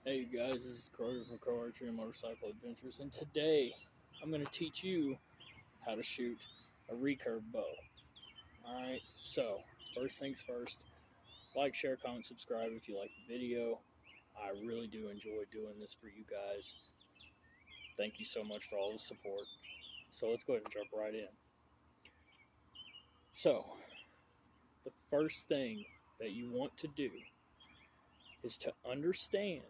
Hey guys, this is Kroger from Archery and Motorcycle Adventures, and today I'm going to teach you how to shoot a recurve bow. Alright, so first things first, like, share, comment, subscribe if you like the video. I really do enjoy doing this for you guys. Thank you so much for all the support. So let's go ahead and jump right in. So, the first thing that you want to do is to understand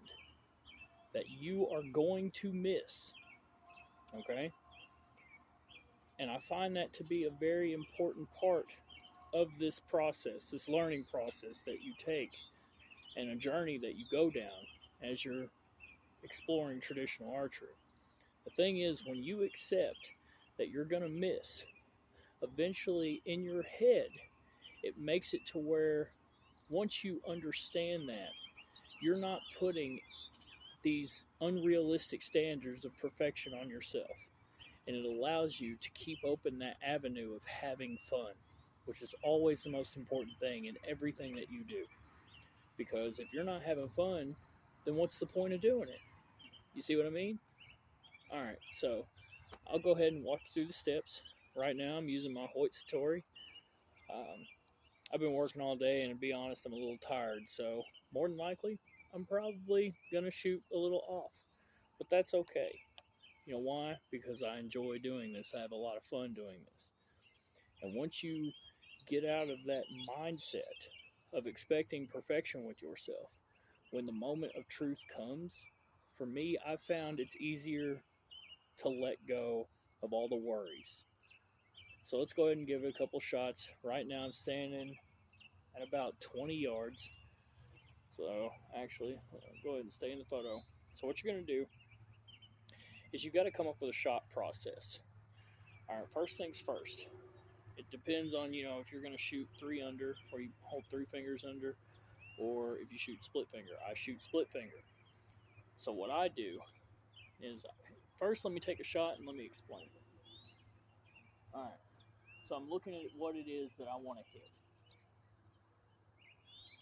that you are going to miss, okay? And I find that to be a very important part of this process, this learning process that you take, and a journey that you go down as you're exploring traditional archery. The thing is, when you accept that you're going to miss, eventually in your head, it makes it to where once you understand that, you're not putting these unrealistic standards of perfection on yourself. And it allows you to keep open that avenue of having fun, which is always the most important thing in everything that you do. Because if you're not having fun, then what's the point of doing it? You see what I mean? Alright, so I'll go ahead and walk you through the steps. Right now I'm using my Hoyt Satori. I've been working all day, and to be honest, I'm a little tired, so more than likely I'm probably going to shoot a little off. But that's okay. You know why? Because I enjoy doing this. I have a lot of fun doing this. And once you get out of that mindset of expecting perfection with yourself, when the moment of truth comes, for me, I've found it's easier to let go of all the worries. So let's go ahead and give it a couple shots. Right now I'm standing at about 20 yards. So actually, go ahead and stay in the photo. So what you're going to do is you got to come up with a shot process. All right, first things first. It depends on, if you're going to shoot 3 under, or you hold 3 fingers under, or if you shoot split finger. I shoot split finger. So what I do is, first let me take a shot and let me explain. All right, so I'm looking at what it is that I want to hit.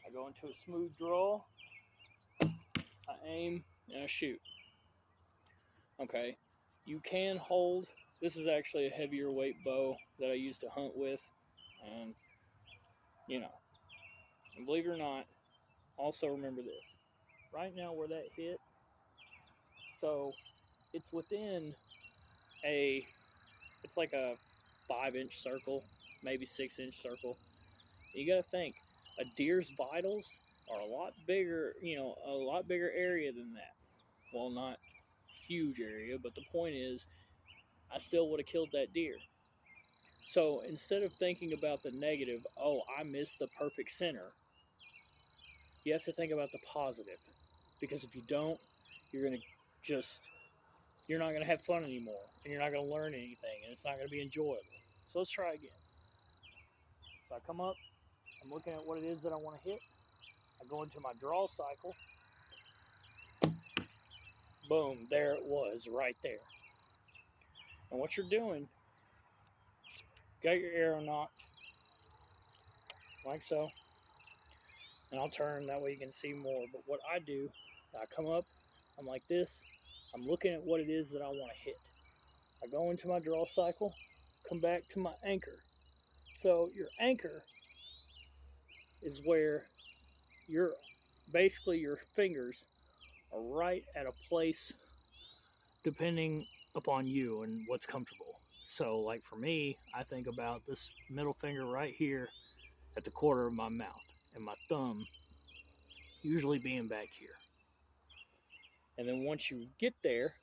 I go into a smooth draw, I aim, and I shoot. Okay, you can hold. This is actually a heavier weight bow that I used to hunt with, and and believe it or not, also remember this. Right now where that hit, so it's within it's like a 5-inch circle, maybe 6-inch circle. You got to think, a deer's vitals are a lot bigger, a lot bigger area than that. Well, not huge area, but the point is, I still would have killed that deer. So instead of thinking about the negative, oh, I missed the perfect center, you have to think about the positive. Because if you don't, you're not going to have fun anymore, and you're not going to learn anything, and it's not going to be enjoyable. So let's try again. So I come up, I'm looking at what it is that I want to hit. I go into my draw cycle. Boom, there it was, right there. And what you're doing, got your arrow knocked, like so. And I'll turn, that way you can see more. But what I do, I come up, I'm like this, I'm looking at what it is that I want to hit. I go into my draw cycle, come back to my anchor. So your anchor is where basically your fingers are right at a place depending upon you and what's comfortable. So like for me, I think about this middle finger right here at the corner of my mouth, and my thumb usually being back here. And then once you get there,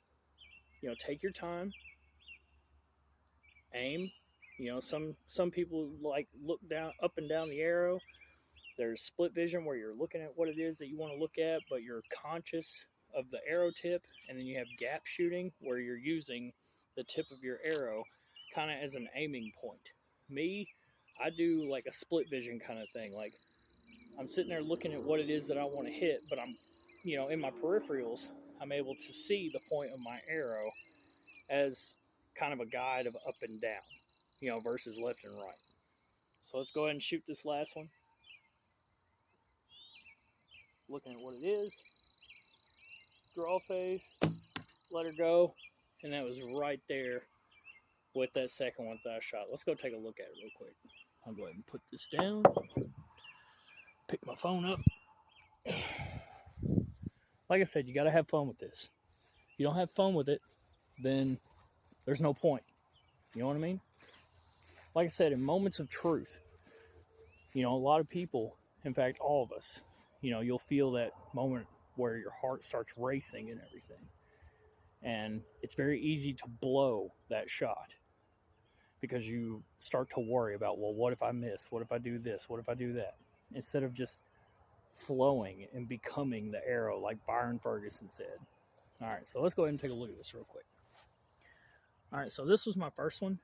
take your time, aim. Some people like look down, up and down the arrow. There's split vision where you're looking at what it is that you want to look at, but you're conscious of the arrow tip. And then you have gap shooting where you're using the tip of your arrow kind of as an aiming point. Me, I do like a split vision kind of thing. Like I'm sitting there looking at what it is that I want to hit, but I'm, in my peripherals, I'm able to see the point of my arrow as kind of a guide of up and down, versus left and right. So let's go ahead and shoot this last one. Looking at what it is. draw face, let her go, and that was right there with that second one that I shot. Let's go take a look at it real quick. I'll go ahead and put this down, pick my phone up. Like I said, you got to have fun with this. If you don't have fun with it, then there's no point. You know what I mean? Like I said, in moments of truth, a lot of people, in fact, all of us, you'll feel that moment where your heart starts racing and everything. And it's very easy to blow that shot because you start to worry about, well, what if I miss? What if I do this? What if I do that? Instead of just flowing and becoming the arrow like Byron Ferguson said. All right, so let's go ahead and take a look at this real quick. All right, so this was my first one.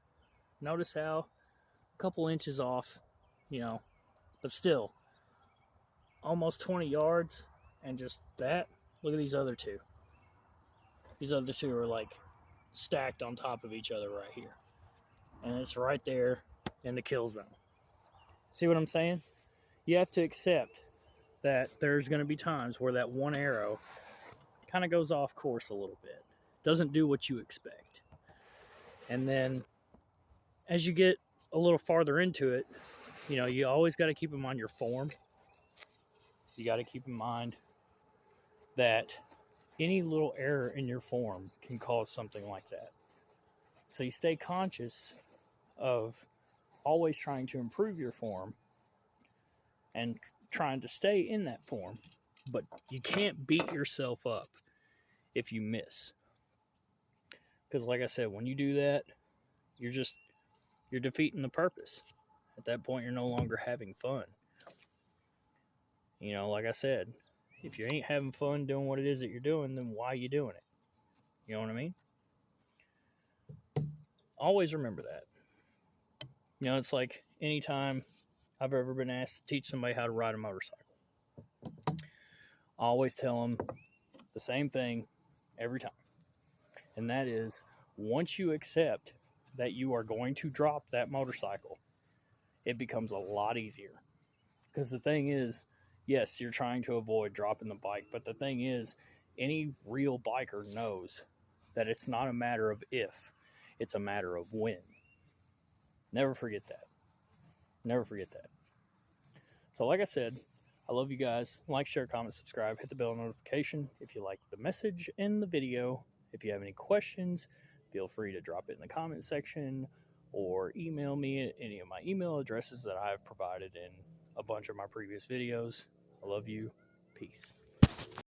Notice how a couple inches off, but still almost 20 yards, and just that. Look at these other two. These other two are like stacked on top of each other right here. And it's right there in the kill zone. See what I'm saying? You have to accept that there's going to be times where that one arrow kind of goes off course a little bit. Doesn't do what you expect. And then as you get a little farther into it, you always got to keep in mind your form. You got to keep in mind that any little error in your form can cause something like that. So you stay conscious of always trying to improve your form and trying to stay in that form. But you can't beat yourself up if you miss. Because like I said, when you do that, you're defeating the purpose. At that point, you're no longer having fun. Like I said, if you ain't having fun doing what it is that you're doing, then why are you doing it? You know what I mean? Always remember that. It's like anytime I've ever been asked to teach somebody how to ride a motorcycle, I always tell them the same thing every time. And that is, once you accept that you are going to drop that motorcycle, it becomes a lot easier. Because the thing is, yes, you're trying to avoid dropping the bike, but the thing is, any real biker knows that it's not a matter of if, it's a matter of when. Never forget that. Never forget that. So like I said, I love you guys. Like, share, comment, subscribe, hit the bell notification if you like the message and the video. If you have any questions, feel free to drop it in the comment section or email me at any of my email addresses that I have provided in a bunch of my previous videos. I love you. Peace.